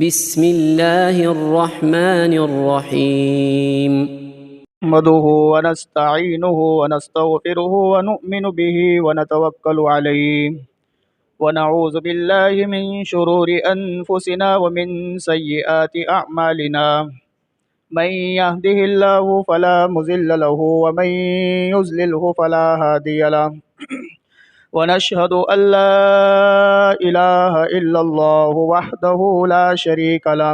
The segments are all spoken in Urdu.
بسم الله الرحمن الرحيم نحمده ونستعينه ونستغفره ونؤمن به ونتوكل عليه ونعوذ بالله من شرور أنفسنا ومن سيئات أعمالنا من يهده الله فلا مضل له ومن يضلله فلا هادي له ونشهد أن لا إله إلا الله وحده لا شريك له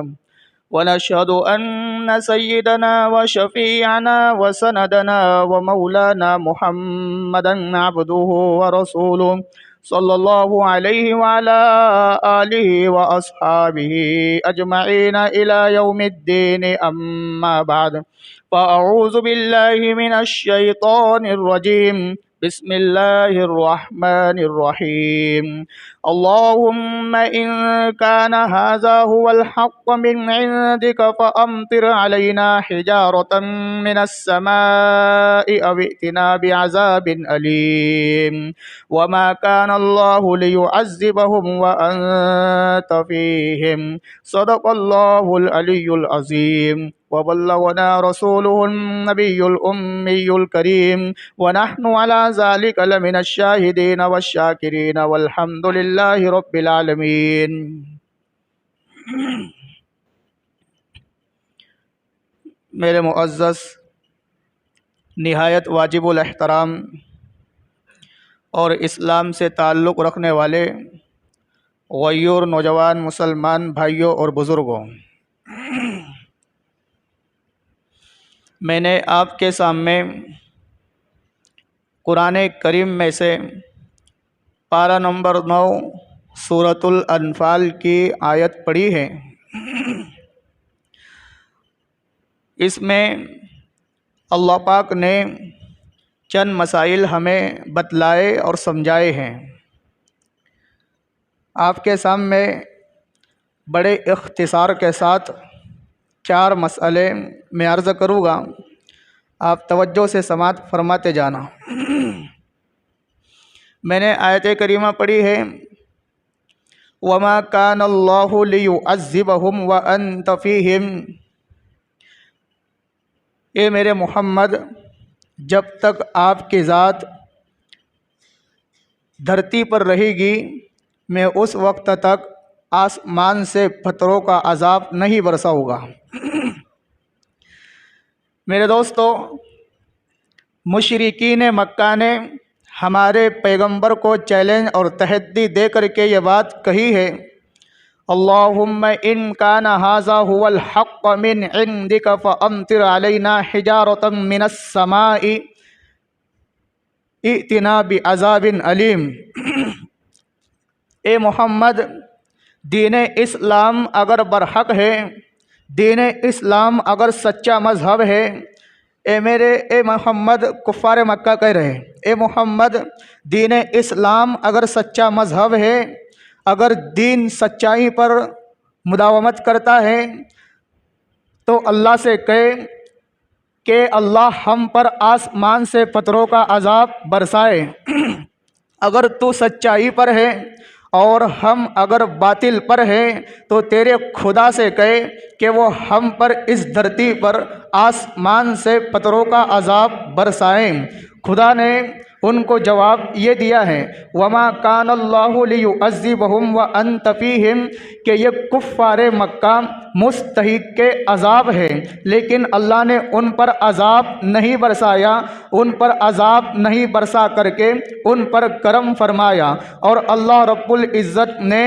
ونشهد أن سيدنا وشفيعنا وسندنا ومولانا محمدا عبده ورسوله صلى الله عليه وعلى آله وأصحابه أجمعين إلى يوم الدين. أما بعد فأعوذ بالله من الشيطان الرجيم. بسم الله الرحمن الرحيم. اللهم إن كان هذا هو الحق من عندك فأمطر علينا حجارة من السماء أو ائتنا بعذاب أليم. وما كان الله ليعذبهم وأنت فيهم. صدق الله العلي العظيم. وبلغنا رسوله النبي الأمي الكريم ونحن على ذلك لمن الشاهدين والشاكرين والحمد لله رب العالمين. میرے معزز نہایت واجب الاحترام اور اسلام سے تعلق رکھنے والے غیور نوجوان مسلمان بھائیوں اور بزرگوں، میں نے آپ کے سامنے قرآن کریم میں سے پارہ نمبر 9 سورۃ الانفال کی آیت پڑھی ہے۔ اس میں اللہ پاک نے چند مسائل ہمیں بتلائے اور سمجھائے ہیں۔ آپ کے سامنے بڑے اختصار کے ساتھ 4 مسئلے میں عرض کروں گا، آپ توجہ سے سماعت فرماتے جانا۔ میں نے آیت کریمہ پڑھی ہے، وَمَا كَانَ اللَّهُ لِيُعَذِّبَهُمْ وَأَنْتَ فِيهِمْ۔ اے میرے محمد، جب تک آپ کی ذات دھرتی پر رہے گی میں اس وقت تک آسمان سے پتھروں کا عذاب نہیں برساؤں گا۔ میرے دوستو، مشرکین مکہ نے ہمارے پیغمبر کو چیلنج اور تحدی دے کر کے یہ بات کہی ہے، اللہم ان کان ھذا ھو الحق من عندک فامطر علینا حجارۃ من السماء ائتنا بعذاب علیم۔ اے محمد، دین اسلام اگر برحق ہے، دین اسلام اگر سچا مذہب ہے، اے محمد، کفار مکہ کہہ رہے ہیں، اے محمد، دین اسلام اگر سچا مذہب ہے، اگر دین سچائی پر مداومت کرتا ہے تو اللہ سے کہے کہ اللہ ہم پر آسمان سے پتھروں کا عذاب برسائے۔ اگر تو سچائی پر ہے اور ہم اگر باطل پر ہیں تو تیرے خدا سے کہے کہ وہ ہم پر اس دھرتی پر آسمان سے پتھروں کا عذاب برسائیں۔ خدا نے ان کو جواب یہ دیا ہے، وَمَا كَانَ اللَّهُ لِيُعَذِّبَهُمْ وَأَنْتَ فِيهِمْ، کہ یہ کفار مکہ مستحق کے عذاب ہے، لیکن اللہ نے ان پر عذاب نہیں برسایا، ان پر عذاب نہیں برسا کر کے ان پر کرم فرمایا، اور اللہ رب العزت نے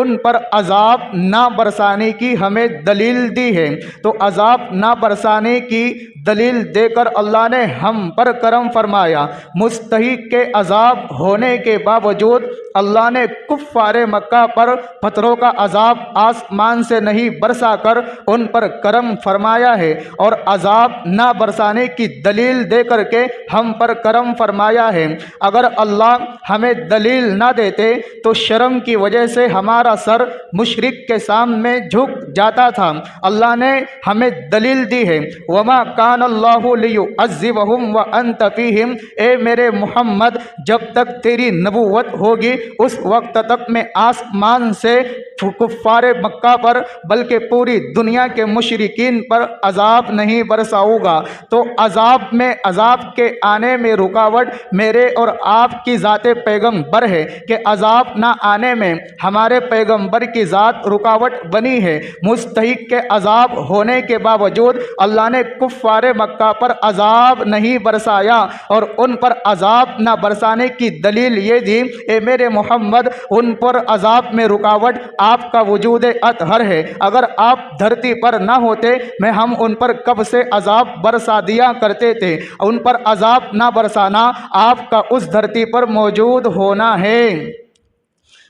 ان پر عذاب نہ برسانے کی ہمیں دلیل دی ہے۔ تو عذاب نہ برسانے کی دلیل دے کر اللہ نے ہم پر کرم فرمایا۔ مستحق کے عذاب ہونے کے باوجود اللہ نے کفار مکہ پر پتھروں کا عذاب آسمان سے نہیں برسا کر ان پر کرم فرمایا ہے، اور عذاب نہ برسانے کی دلیل دے کر کے ہم پر کرم فرمایا ہے۔ اگر اللہ ہمیں دلیل نہ دیتے تو شرم کی وجہ سے ہمارا سر مشرک کے سامنے جھک جاتا تھا۔ اللہ نے ہمیں دلیل دی ہے، وما کان اللہ لیعذبہم وانت فیہم، اے میرے محمد جب تک تیری نبوت ہوگی اس وقت تک میں آسمان سے کفار مکہ پر بلکہ پوری دنیا کے مشرکین پر عذاب نہیں برساؤں گا۔ تو عذاب میں عذاب کے آنے میں رکاوٹ میرے اور آپ کی ذات پیغمبر ہے کہ عذاب نہ آنے میں ہمارے پیغمبر کی ذات رکاوٹ بنی ہے۔ مستحق کے عذاب ہونے کے باوجود اللہ نے کفار مکہ پر عذاب نہیں برسایا، اور ان پر عذاب نہ برسانے کی دلیل یہ دی، اے میرے محمد ان پر عذاب میں رکاوٹ آپ کا وجود اطہر ہے۔ اگر آپ دھرتی پر نہ ہوتے میں ہم ان پر کب سے عذاب برسا دیا کرتے تھے۔ ان پر عذاب نہ برسانا آپ کا اس دھرتی پر موجود ہونا ہے۔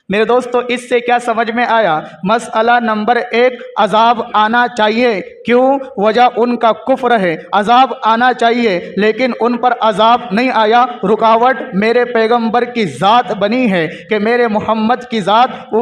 میرے دوستو اس سے کیا سمجھ میں آیا؟ مسئلہ نمبر 1، عذاب آنا چاہیے، کیوں؟ وجہ ان کا کفر ہے۔ عذاب آنا چاہیے لیکن ان پر عذاب نہیں آیا، رکاوٹ میرے پیغمبر کی ذات بنی ہے کہ میرے محمد کی ذات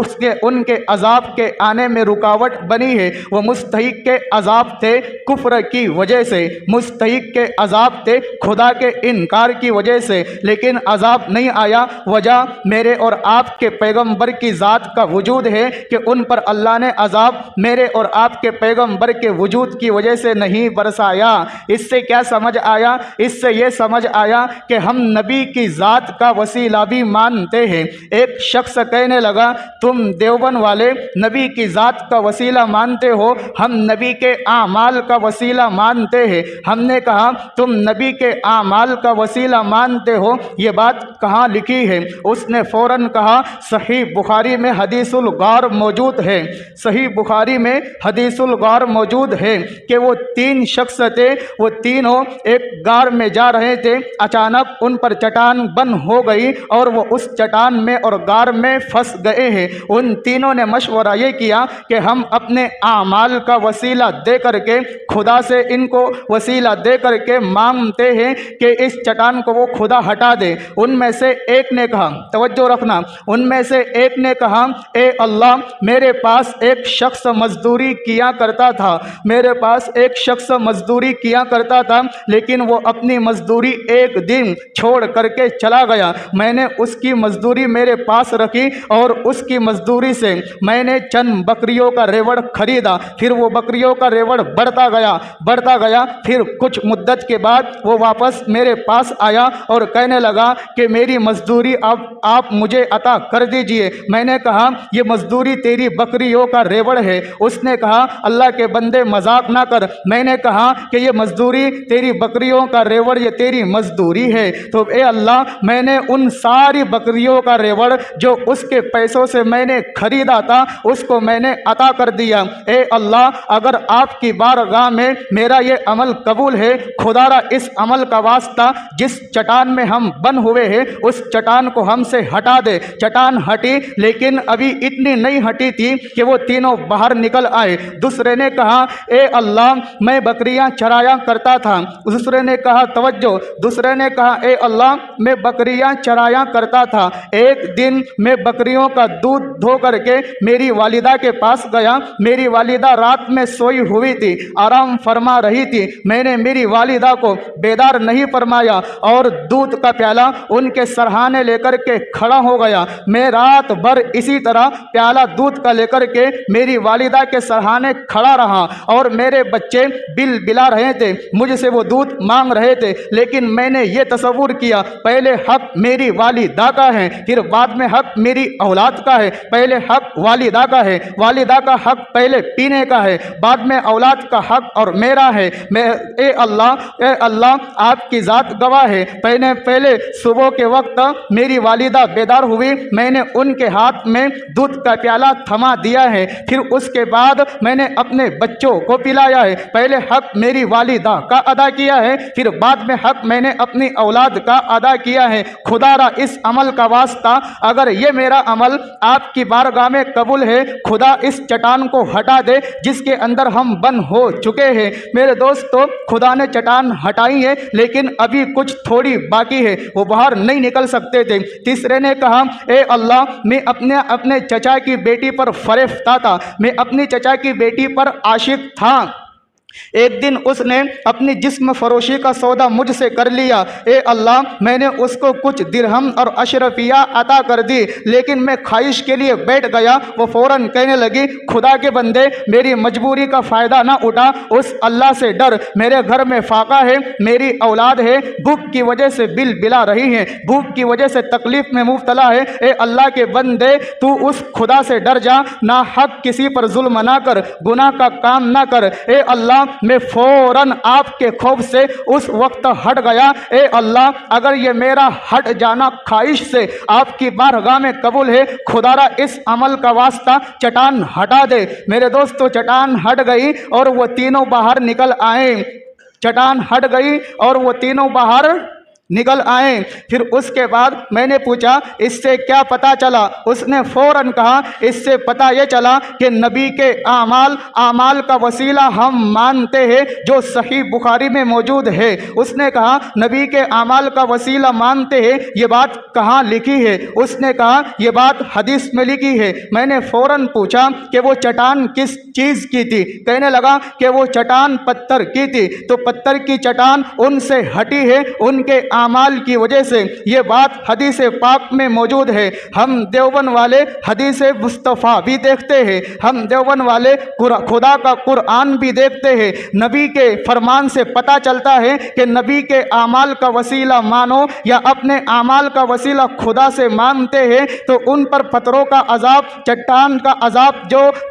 ان کے عذاب کے آنے میں رکاوٹ بنی ہے۔ وہ مستحق کے عذاب تھے کفر کی وجہ سے، مستحق کے عذاب تھے خدا کے انکار کی وجہ سے، لیکن عذاب نہیں آیا۔ وجہ میرے اور آپ کے پیغمبر کی ذات کا وجود ہے کہ ان پر اللہ نے عذاب میرے اور آپ کے پیغمبر کے وجود کی وجہ سے نہیں برسایا۔ اس سے کیا سمجھ آیا؟ اس سے یہ سمجھ آیا کہ ہم نبی کی ذات کا وسیلہ بھی مانتے ہیں۔ ایک شخص کہنے لگا تم دیوبند والے نبی کی ذات کا وسیلہ مانتے ہو، ہم نبی کے اعمال کا وسیلہ مانتے ہیں۔ ہم نے کہا تم نبی کے اعمال کا وسیلہ مانتے ہو، یہ بات کہاں لکھی ہے؟ اس نے فوراً کہا صحیح بخاری میں حدیث الغار موجود ہے، صحیح بخاری میں حدیث الغار موجود ہے کہ وہ 3 شخص تھے، وہ تینوں ایک غار میں جا رہے تھے، اچانک ان پر چٹان بند ہو گئی اور وہ اس چٹان میں اور غار میں پھنس گئے ہیں۔ ان تینوں نے مشورہ یہ کیا کہ ہم اپنے اعمال کا وسیلہ دے کر کے خدا سے ان کو وسیلہ دے کر کے مانگتے ہیں کہ اس چٹان کو وہ خدا ہٹا دے۔ ان میں سے ایک نے کہا، توجہ رکھنا، ان میں سے ایک نے کہا اے اللہ میرے پاس ایک شخص مزدوری کیا کرتا تھا، میرے پاس ایک شخص مزدوری کیا کرتا تھا لیکن وہ اپنی مزدوری ایک دن چھوڑ کر کے چلا گیا، میں نے اس کی مزدوری میرے پاس رکھی اور اس کی مزدوری سے میں نے چند بکریوں کا ریوڑ خریدا، پھر وہ بکریوں کا ریوڑ بڑھتا گیا، پھر کچھ مدت کے بعد وہ واپس میرے پاس آیا اور کہنے لگا کہ میری مزدوری اب آپ مجھے عطا کر دیجئے۔ میں نے کہا یہ مزدوری تیری بکریوں کا ریوڑ ہے۔ اس نے کہا اللہ کے بندے مذاق نہ کر، میں نے کہا کہ یہ مزدوری تیری بکریوں کا ریوڑ یہ تیری مزدوری ہے، تو اے اللہ میں نے ان ساری بکریوں کا ریوڑ جو اس کے پیسوں سے میں نے خریدا تھا اس کو میں نے عطا کر دیا۔ اے اللہ اگر آپ کی بارگاہ میں میرا یہ عمل قبول ہے، خدا را اس عمل کا واسطہ جس چٹان میں ہم بند ہوئے ہیں اس چٹان کو ہم سے ہٹا دے۔ چٹان ہٹی لیکن ابھی اتنی نہیں ہٹی تھی کہ وہ تینوں باہر نکل آئے۔ دوسرے نے کہا اے اللہ میں بکریاں چرایا کرتا تھا، دوسرے نے کہا توجہ، دوسرے نے کہا اے اللہ میں بکریاں چرایا کرتا تھا، ایک دن میں بکریوں کا دودھ دھو کر کے میری والدہ کے پاس گیا، میری والدہ رات میں سوئی ہوئی تھی، آرام فرما رہی تھی، میں نے میری والدہ کو بیدار نہیں فرمایا اور دودھ کا پیالہ ان کے سرہانے لے کر کے کھڑا ہو گیا۔ میں رات بھر اسی طرح پیالہ دودھ کا لے کر کے میری والدہ کے سرہانے کھڑا رہا اور میرے بچے بل بلا رہے تھے، مجھ سے وہ دودھ مانگ رہے تھے، لیکن میں نے یہ تصور کیا پہلے حق میری والدہ کا ہے پھر بعد میں حق میری اولاد کا ہے، پہلے حق والدہ کا ہے، والدہ کا حق پہلے پینے کا ہے، بعد میں اولاد کا حق اور میرا ہے۔ اے اللہ آپ کی ذات گواہ ہے، پہلے صبح کے وقت میری والدہ بیدار ہوئی، میں نے ان کے ہاتھ میں دودھ کا پیالہ تھما دیا ہے، پھر اس کے بعد میں نے اپنے بچوں کو پلایا ہے، پہلے حق میری والدہ کا ادا کیا ہے پھر بعد میں حق میں نے اپنی اولاد کا ادا کیا ہے۔ خدا را اس عمل کا واسطہ اگر یہ میرا عمل آپ کی بارگاہ میں قبول ہے، خدا اس چٹان کو ہٹا دے جس کے اندر ہم بند ہو چکے ہیں۔ میرے دوستو خدا نے چٹان ہٹائی ہے لیکن ابھی کچھ تھوڑی باقی ہے، وہ باہر نہیں نکل سکتے تھے۔ تیسرے نے کہا اے اللہ میں اپنے چچا کی بیٹی پر فریفتہ تھا، میں اپنی چچا کی بیٹی پر عاشق تھا۔ ایک دن اس نے اپنی جسم فروشی کا سودا مجھ سے کر لیا، اے اللہ میں نے اس کو کچھ درہم اور اشرفیہ عطا کر دی، لیکن میں خواہش کے لیے بیٹھ گیا۔ وہ فوراً کہنے لگی، خدا کے بندے میری مجبوری کا فائدہ نہ اٹھا، اس اللہ سے ڈر، میرے گھر میں فاقہ ہے، میری اولاد ہے، بھوک کی وجہ سے بل بلا رہی ہیں، بھوک کی وجہ سے تکلیف میں مبتلا ہے، اے اللہ کے بندے تو اس خدا سے ڈر جا، نہ حق کسی پر ظلم نہ کر، گناہ کا کام نہ کر، اے اللہ میں فوراً آپ کے خوف سے اس وقت ہٹ گیا۔ اے اللہ اگر یہ میرا ہٹ جانا خواہش سے آپ کی بارگاہ میں قبول ہے، خدا را اس عمل کا واسطہ چٹان ہٹا دے۔ میرے دوستو چٹان ہٹ گئی اور وہ تینوں باہر نکل آئے، چٹان ہٹ گئی اور وہ تینوں باہر نکل آئے۔ پھر اس کے بعد میں نے پوچھا اس سے کیا پتہ چلا؟ اس نے فوراً کہا اس سے پتہ یہ چلا کہ نبی کے اعمال کا وسیلہ ہم مانتے ہیں جو صحیح بخاری میں موجود ہے۔ اس نے کہا نبی کے اعمال کا وسیلہ مانتے ہیں، یہ بات کہاں لکھی ہے؟ اس نے کہا یہ بات حدیث میں لکھی ہے۔ میں نے فوراً پوچھا کہ وہ چٹان کس چیز کی تھی؟ کہنے لگا کہ وہ چٹان پتھر کی تھی۔ تو پتھر کی چٹان ان سے ہٹی ہے ان کے اعمال کی وجہ سے، یہ بات حدیث پاک میں موجود ہے۔ ہم دیوبند والے حدیث مصطفیٰ بھی دیکھتے ہیں، ہم دیوبند والے خدا کا قرآن بھی دیکھتے ہیں۔ نبی کے فرمان سے پتہ چلتا ہے کہ نبی کے اعمال کا وسیلہ مانو یا اپنے اعمال کا وسیلہ خدا سے مانتے ہیں تو ان پر پتھروں کا عذاب، چٹان کا عذاب،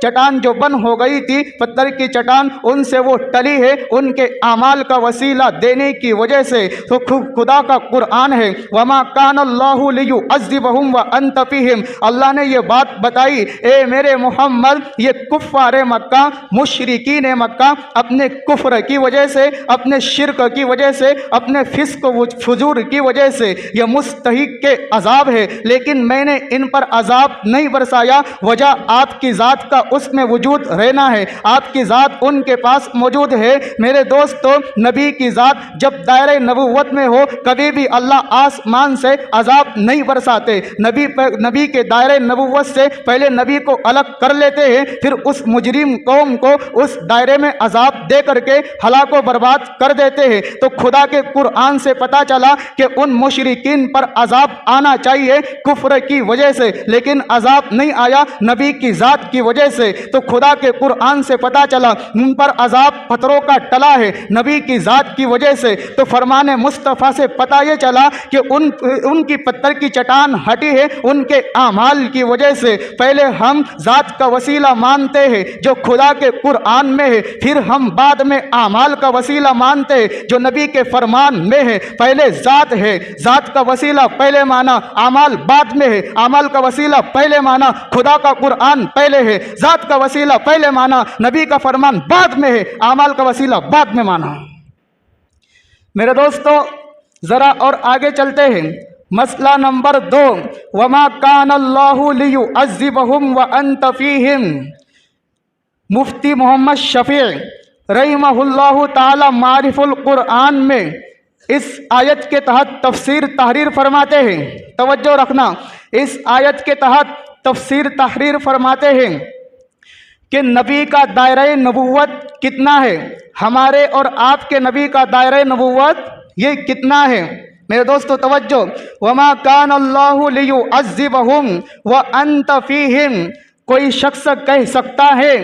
چٹان جو بند ہو گئی تھی، پتھر کی چٹان ان سے وہ ٹلی ہے ان کے اعمال کا وسیلہ دینے کی وجہ سے۔ تو خدا کا قرآن ہے وما کان اللہ لیعذبہم وانت فیہم، اللہ نے یہ بات بتائی اے میرے محمد یہ کفار مکہ، مشرکین مکہ اپنے کفر کی وجہ سے، اپنے شرک کی وجہ سے، اپنے فسق و فجور کی وجہ سے یہ مستحق کے عذاب ہے، لیکن میں نے ان پر عذاب نہیں برسایا، وجہ آپ کی ذات کا اس میں وجود رہنا ہے، آپ کی ذات ان کے پاس موجود ہے۔ میرے دوستو نبی کی ذات جب دائرہ نبوت میں ہو کبھی بھی اللہ آسمان سے عذاب نہیں برساتے۔ نبی کے دائرہ نبوت سے پہلے نبی کو الگ کر لیتے ہیں، پھر اس مجرم قوم کو اس دائرے میں عذاب دے کر کے ہلاک و برباد کر دیتے ہیں۔ تو خدا کے قرآن سے پتہ چلا کہ ان مشرکین پر عذاب آنا چاہیے کفر کی وجہ سے، لیکن عذاب نہیں آیا نبی کی ذات کی وجہ سے۔ تو خدا کے قرآن سے پتہ چلا ان پر عذاب پتھروں کا ٹلا ہے نبی کی ذات کی وجہ سے۔ تو فرمان مصطفیٰ سے پتہ یہ چلا کہ ان کی پتھر کی چٹان ہٹی ہے ان کے اعمال کی وجہ سے۔ پہلے ہم ذات کا وسیلہ مانتے ہیں جو خدا کے قرآن میں ہے، پھر ہم بعد میں اعمال کا وسیلہ مانتے ہیں جو نبی کے فرمان میں ہے۔ پہلے ذات ہے، ذات کا وسیلہ پہلے مانا، اعمال بعد میں ہے، اعمال کا وسیلہ پہلے مانا، خدا کا قرآن پہلے ہے، ذات کا وسیلہ پہلے مانا، نبی کا فرمان بعد میں ہے، اعمال کا وسیلہ بعد میں مانا۔ میرے دوستو ذرا اور آگے چلتے ہیں۔ مسئلہ نمبر 2 وما کان اللہ لیعذبہم وانت فیہم، مفتی محمد شفیع رحمہ اللہ تعالی معارف القرآن میں اس آیت کے تحت تفسیر تحریر فرماتے ہیں، توجہ رکھنا، اس آیت کے تحت تفسیر تحریر فرماتے ہیں کہ نبی کا دائرہ نبوت کتنا ہے، ہمارے اور آپ کے نبی کا دائرہ نبوت یہ کتنا ہے۔ میرے دوستو توجہ، وما کان اللہ لیعذبہم وانت فیہم، کوئی شخص کہہ سکتا ہے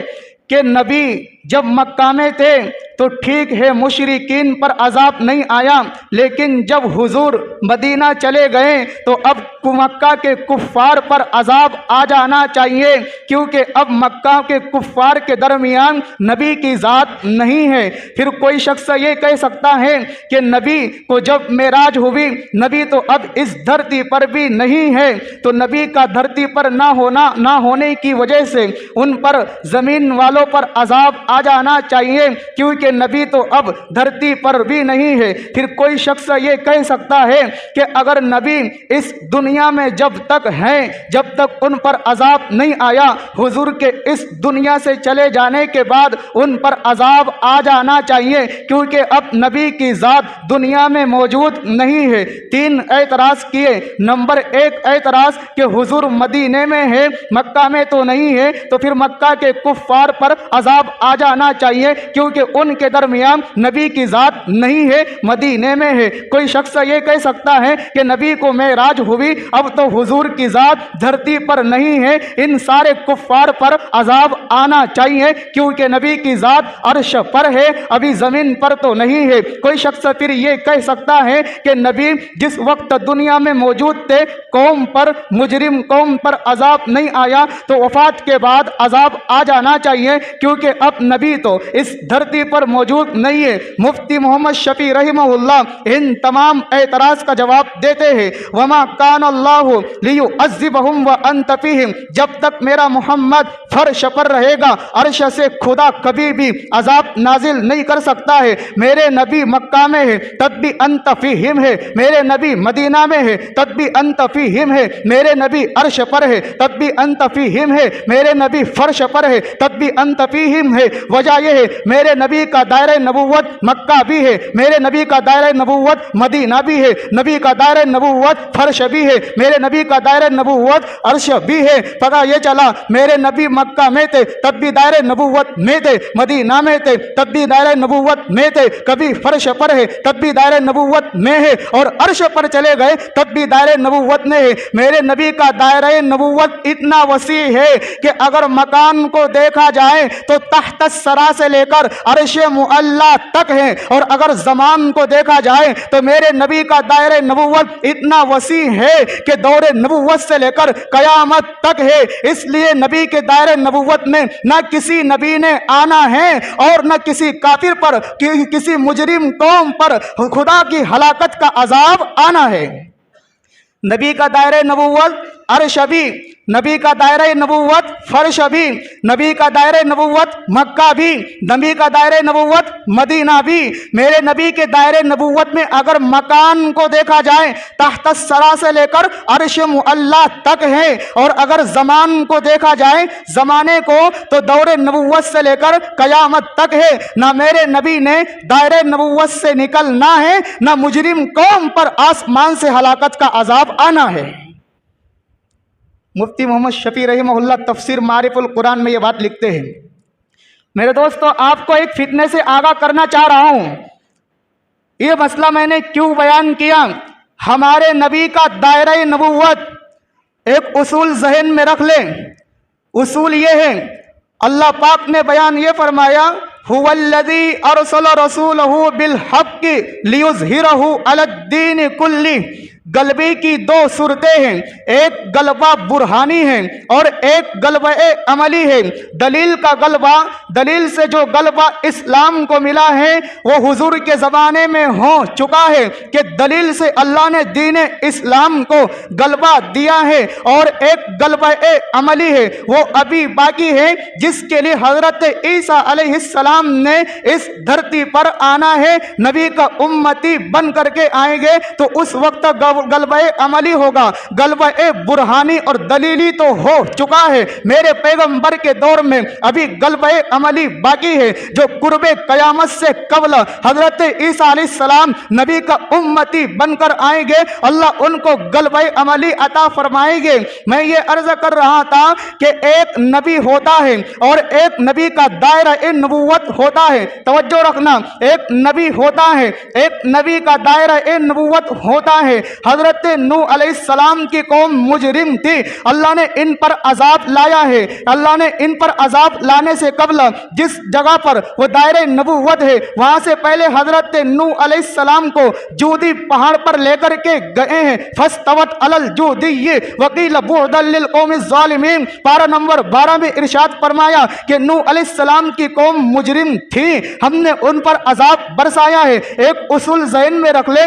کہ نبی جب مکہ میں تھے تو ٹھیک ہے مشرکین پر عذاب نہیں آیا، لیکن جب حضور مدینہ چلے گئے تو اب مکہ کے کفار پر عذاب آ جانا چاہیے، کیونکہ اب مکہ کے کفار کے درمیان نبی کی ذات نہیں ہے۔ پھر کوئی شخص یہ کہہ سکتا ہے کہ نبی کو جب معراج ہوئی، نبی تو اب اس دھرتی پر بھی نہیں ہے، تو نبی کا دھرتی پر نہ ہونے کی وجہ سے ان پر زمین والوں پر عذاب آ جانا چاہیے، کیونکہ کہ نبی تو اب دھرتی پر بھی نہیں ہے، پھر کوئی شخص یہ کہہ سکتا ہے کہ اگر نبی اس دنیا میں جب تک ہیں، جب تک ان پر عذاب نہیں آیا، حضور کے اس دنیا سے چلے جانے کے بعد ان پر عذاب آ جانا چاہیے کیونکہ اب نبی کی ذات دنیا میں موجود نہیں ہے۔ 3 اعتراض کیے۔ نمبر 1 اعتراض کہ حضور مدینے میں ہے، مکہ میں تو نہیں ہے، تو پھر مکہ کے کفار پر عذاب آ جانا چاہیے کیونکہ ان کے درمیان نبی کی ذات نہیں ہے، مدینے میں ہے۔ کوئی شخص یہ کہہ سکتا ہے کہ نبی کو معراج ہوئی، اب تو حضور کی ذات دھرتی پر نہیں ہے، ان سارے کفار پر عذاب آنا چاہیے کیونکہ نبی کی ذات عرش پر ہے، ابھی زمین پر تو نہیں ہے۔ کوئی شخص پھر یہ کہہ سکتا ہے کہ نبی جس وقت دنیا میں موجود تھے، قوم پر، مجرم قوم پر عذاب نہیں آیا تو وفات کے بعد عذاب آ جانا چاہیے کیونکہ اب نبی تو اس دھرتی پر موجود نہیں ہے۔ مفتی محمد شفیع رحمہ اللہ ان تمام اعتراض کا جواب دیتے ہیں، وما کان اللہ لیعذبہم وانت فیہم، جب تک میرا محمد فرش پر رہے گا، عرش سے خدا کبھی بھی عذاب نازل نہیں کر سکتا ہے۔ میرے نبی مکہ میں ہے تب بھی انت فیہم ہے، میرے نبی مدینہ میں ہے تب بھی انت فیہم ہے، میرے نبی عرش پر ہے تب بھی انت فیہم ہے، میرے نبی فرش پر ہے تب بھی انت فیہم ہے۔ وجہ یہ ہے میرے نبی کا دائرہ نبوت مکہ بھی ہے، میرے نبی کا دائرہ نبوت مدینہ بھی ہے، نبی کا دائرہ نبوت فرش بھی ہے، میرے نبی کا دائرہ نبوت عرش بھی ہے۔ پتہ یہ چلا میرے نبی مکہ میں تھے تب بھی دائرہ نبوت میں تھے، مدینہ میں تھے تب بھی دائرہ نبوت میں تھے، کبھی فرش پر ہے تب بھی دائرہ نبوت میں ہے، اور عرش پر چلے گئے تب بھی دائرہ نبوت میں ہے۔ میرے نبی کا دائرہ نبوت اتنا وسیع ہے کہ اگر مکان کو دیکھا جائے تو تحت الثری سے لے کر عرش معلی تک ہے، اور اگر زمان کو دیکھا جائے تو میرے نبی کا دائرہ نبوت اتنا وسیع ہے کہ دور نبوت سے لے کر قیامت تک ہے۔ اس لیے نبی کے دائرہ نبوت میں نہ کسی نبی نے آنا ہے اور نہ کسی کافر پر، کسی مجرم قوم پر خدا کی ہلاکت کا عذاب آنا ہے۔ نبی کا دائرہ نبوت عرش بھی، نبی کا دائرہ نبوت فرش بھی، نبی کا دائرہ نبوت مکہ بھی، نبی کا دائرہ نبوت مدینہ بھی۔ میرے نبی کے دائرہ نبوت میں اگر مکان کو دیکھا جائے تحت الثری سے لے کر عرش معلی تک ہے، اور اگر زمان کو دیکھا جائے زمانے کو تو دور نبوت سے لے کر قیامت تک ہے۔ نہ میرے نبی نے دائرہ نبوت سے نکلنا ہے، نہ مجرم قوم پر آسمان سے ہلاکت کا عذاب آنا ہے۔ مفتی محمد شفیع رحمہ اللہ تفسیر معارف القرآن میں یہ بات لکھتے ہیں۔ میرے دوستو، آپ کو ایک فتنے سے آگاہ کرنا چاہ رہا ہوں۔ یہ مسئلہ میں نے کیوں بیان کیا؟ ہمارے نبی کا دائرہ نبوت ایک اصول ذہن میں رکھ لیں۔ اصول یہ ہے، اللہ پاک نے بیان یہ فرمایا، هو الذی ارسل رسولہ بالحق لیظہرہ علی الدین کلہ۔ غلبے کی 2 صورتیں ہیں، ایک غلبہ برہانی ہے اور ایک غلبہ عملی ہے۔ دلیل کا غلبہ، دلیل سے جو غلبہ اسلام کو ملا ہے وہ حضور کے زمانے میں ہو چکا ہے کہ دلیل سے اللہ نے دین اسلام کو غلبہ دیا ہے، اور ایک غلبہ عملی ہے وہ ابھی باقی ہے، جس کے لیے حضرت عیسیٰ علیہ السلام نے اس دھرتی پر آنا ہے، نبی کا امتی بن کر کے آئیں گے تو اس وقت غلبہ عملی ہوگا۔ غلبہ برہانی اور دلیلی تو ہو چکا ہے، میرے پیغمبر کے دور میں ابھی غلبہ عملی باقی ہے، جو قرب قیامت سے قبل حضرت عیسیٰ علیہ السلام نبی کا امتی بن کر آئیں گے، اللہ ان کو غلبہ عملی عطا فرمائیں گے۔ میں یہ عرض کر رہا تھا کہ ایک نبی ہوتا ہے اور ایک نبی کا دائرہ نبوت ہوتا ہے۔ توجہ رکھنا، ایک نبی ہوتا ہے، ایک نبی کا دائرہ نبوت ہوتا ہے۔ حضرت نوح علیہ السلام کی قوم مجرم تھی، اللہ نے ان پر عذاب لایا ہے۔ اللہ نے ان پر عذاب لانے سے قبل جس جگہ پر وہ دائرہ نبوت ہے وہاں سے پہلے حضرت نوح علیہ السلام کو جودی پہاڑ پر لے کر کے گئے ہیں۔ فاستوت علی الجودی وقیل بعدا للقوم الظالمین، پارہ نمبر 12 میں ارشاد فرمایا کہ نوح علیہ السلام کی قوم مجرم تھی، ہم نے ان پر عذاب برسایا ہے۔ ایک اصول ذہن میں رکھ لیں،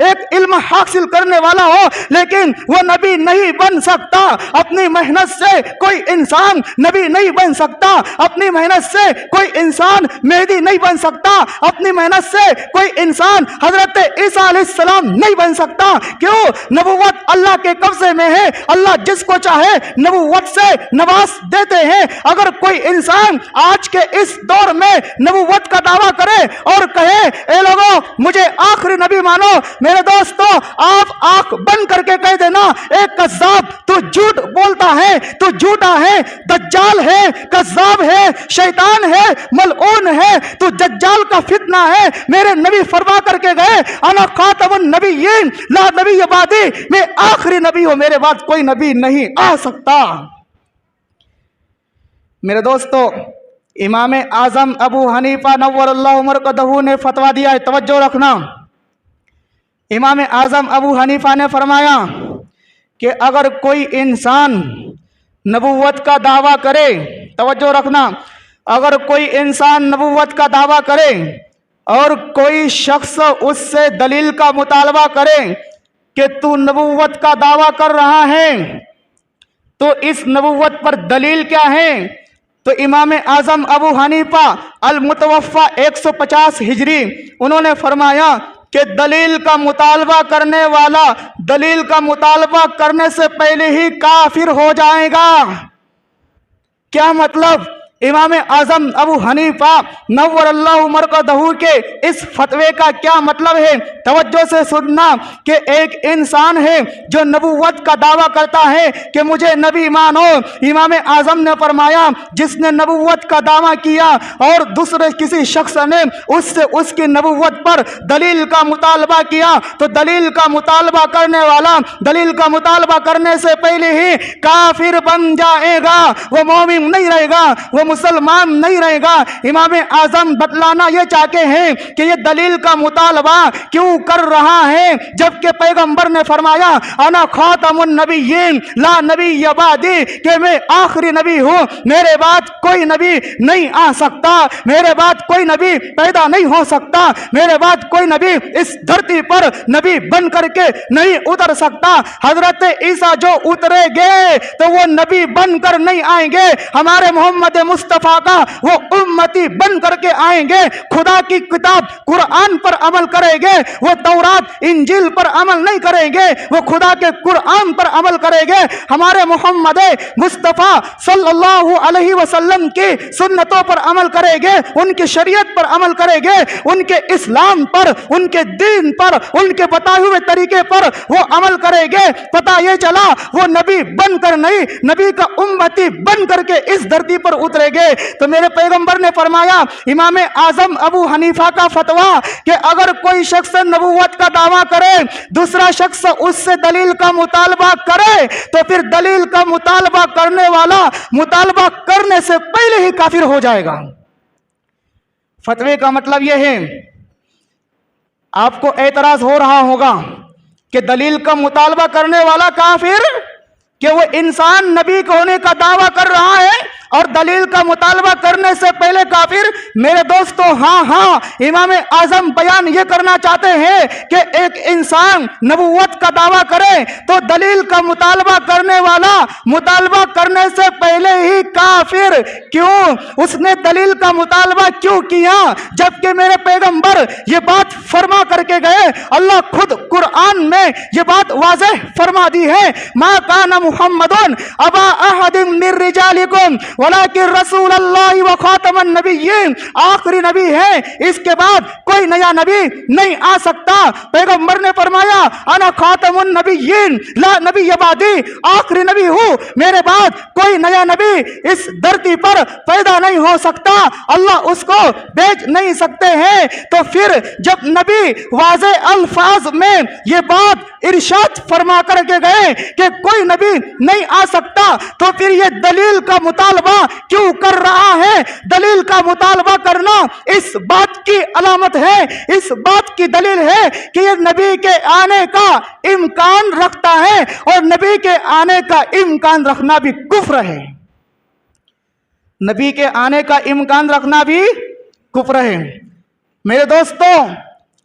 ایک علم حاصل کرنے والا ہو لیکن وہ نبی نہیں بن سکتا. اپنی محنت سے کوئی انسان نبی نہیں بن سکتا. اپنی محنت سے کوئی انسان مہدی نہیں بن سکتا. اپنی محنت سے کوئی انسان حضرت عیسیٰ علیہ السلام نہیں بن سکتا. کیوں؟ نبوت اللہ کے قبضے میں ہے. اللہ جس کو چاہے نبوت سے نواز دیتے ہیں. اگر کوئی انسان آج کے اس دور میں نبوت کا دعویٰ کرے اور کہے اے لوگوں مجھے آخری نبی مانو، میرے دوستو آپ آنکھ بند کر کے کہہ دینا اے کذاب تو جھوٹ بولتا ہے، تو جھوٹا ہے، دجال ہے، کذاب ہے، شیطان ہے، ملعون ہے، تو دجال کا فتنہ ہے. میرے نبی فرما کر کے گئے انا خاتم النبیین لا نبی بعدی، میں آخری نبی ہوں، میرے بعد کوئی نبی نہیں آ سکتا. میرے دوستو امام اعظم ابو حنیفہ نور اللہ مرقدہ نے فتویٰ دیا ہے، توجہ رکھنا. امام اعظم ابو حنیفہ نے فرمایا کہ اگر کوئی انسان نبوت کا دعویٰ کرے، توجہ رکھنا، اگر کوئی انسان نبوت کا دعویٰ کرے اور کوئی شخص اس سے دلیل کا مطالبہ کرے کہ تو نبوت کا دعویٰ کر رہا ہے تو اس نبوت پر دلیل کیا ہے، تو امام اعظم ابو حنیفہ المتوفہ 150 ہجری انہوں نے فرمایا کہ دلیل کا مطالبہ کرنے والا دلیل کا مطالبہ کرنے سے پہلے ہی کافر ہو جائے گا. کیا مطلب؟ امام اعظم ابو حنیفہ نور اللہ مرقدہ کے اس فتوے کا کیا مطلب ہے؟ توجہ سے سننا کہ ایک انسان ہے جو نبوت کا دعویٰ کرتا ہے کہ مجھے نبی مانو. امام اعظم نے فرمایا جس نے نبوت کا دعویٰ کیا اور دوسرے کسی شخص نے اس سے اس کی نبوت پر دلیل کا مطالبہ کیا تو دلیل کا مطالبہ کرنے والا دلیل کا مطالبہ کرنے سے پہلے ہی کافر بن جائے گا. وہ مومن نہیں رہے گا، وہ مسلمان نہیں رہے گا. امام اعظم بتلانا یہ چاہتے ہیں کہ یہ دلیل کا مطالبہ کیوں کر رہا ہے جبکہ پیغمبر نے فرمایا انا خاتم النبیین لا نبی بعدی، کہ میں آخری نبی ہوں، میرے بعد کوئی نبی نہیں آ سکتا، میرے بعد کوئی نبی پیدا نہیں ہو سکتا، میرے بعد کوئی نبی اس دھرتی پر نبی بن کر کے نہیں اتر سکتا. حضرت عیسیٰ جو اترے گے تو وہ نبی بن کر نہیں آئیں گے، ہمارے محمد مصطفیٰ کا وہ امتی بن کر کے آئیں گے. خدا کی کتاب قرآن پر عمل کریں گے، وہ تورات انجیل پر عمل نہیں کریں گے، وہ خدا کے قرآن پر عمل کریں گے. ہمارے محمد مصطفیٰ صلی اللہ علیہ وسلم کی سنتوں پر عمل کریں گے، ان کی شریعت پر عمل کریں گے، ان کے اسلام پر، ان کے دین پر، ان کے بتائے ہوئے طریقے پر وہ عمل کریں گے. پتہ یہ چلا وہ نبی بن کر نہیں، نبی کا امتی بن کر کے اس دھرتی پر اترے گے. تو میرے پیغمبر نے فرمایا امام اعظم ابو حنیفہ کا فتویٰ کہ اگر کوئی شخص نبوت کا دعویٰ کرے دوسرا شخص اس سے دلیل کا مطالبہ کرے تو پھر دلیل کا مطالبہ کرنے والا مطالبہ کرنے سے پہلے ہی کافر ہو جائے گا. فتوے کا مطلب یہ ہے، آپ کو اعتراض ہو رہا ہوگا کہ دلیل کا مطالبہ کرنے والا کافر، کہ وہ انسان نبی ہونے کا دعویٰ کر رہا ہے اور دلیل کا مطالبہ کرنے سے پہلے کافر. میرے دوستو ہاں امام اعظم بیان یہ کرنا چاہتے ہیں کہ ایک انسان نبوت کا دعویٰ کرے تو دلیل کا مطالبہ کرنے والا مطالبہ کرنے سے پہلے ہی کافر. کیوں؟ اس نے دلیل کا مطالبہ کیوں کیا جبکہ میرے پیغمبر یہ بات فرما کر کے گئے. اللہ خود قرآن میں یہ بات واضح فرما دی ہے، ما کان محمد ابا احد من رجالکم ولیکن رسول اللہ و خاتم النبیین، آخری نبی ہے، اس کے بعد کوئی نیا نبی نہیں آ سکتا. پیغمبر نے فرمایا انا خاتم النبیین لا نبی بعدی، آخری نبی ہوں، میرے بعد کوئی نیا نبی اس دھرتی پر پیدا نہیں ہو سکتا، اللہ اس کو بھیج نہیں سکتے ہیں. تو پھر جب نبی واضح الفاظ میں یہ بات ارشاد فرما کر کے گئے کہ کوئی نبی نہیں آ سکتا تو پھر یہ دلیل کا مطالبہ کیوں کر رہا ہے؟ دلیل کا مطالبہ کرنا اس بات کی علامت ہے، اس بات کی دلیل ہے کہ یہ نبی کے آنے کا امکان رکھتا ہے اور نبی کے آنے کا امکان رکھنا بھی کفر ہے. نبی کے آنے کا امکان رکھنا بھی کفر ہے. میرے دوستوں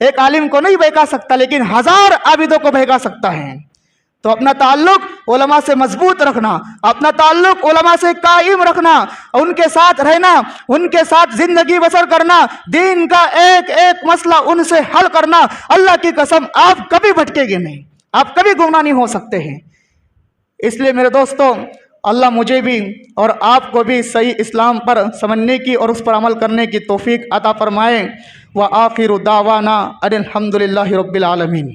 ایک عالم کو نہیں بہکا سکتا لیکن ہزار عابدوں کو بہکا سکتا ہے۔ تو اپنا تعلق علماء سے مضبوط رکھنا، اپنا تعلق علماء سے قائم رکھنا، ان کے ساتھ رہنا، ان کے ساتھ زندگی بسر کرنا، دین کا ایک ایک مسئلہ ان سے حل کرنا، اللہ کی قسم آپ کبھی بھٹکے گے نہیں، آپ کبھی گمراہ نہیں ہو سکتے ہیں۔ اس لیے میرے دوستوں، اللہ مجھے بھی اور آپ کو بھی صحیح اسلام پر سمجھنے کی اور اس پر عمل کرنے کی توفیق عطا فرمائے۔ وآخر دعوانا ان الحمد للہ رب العالمین۔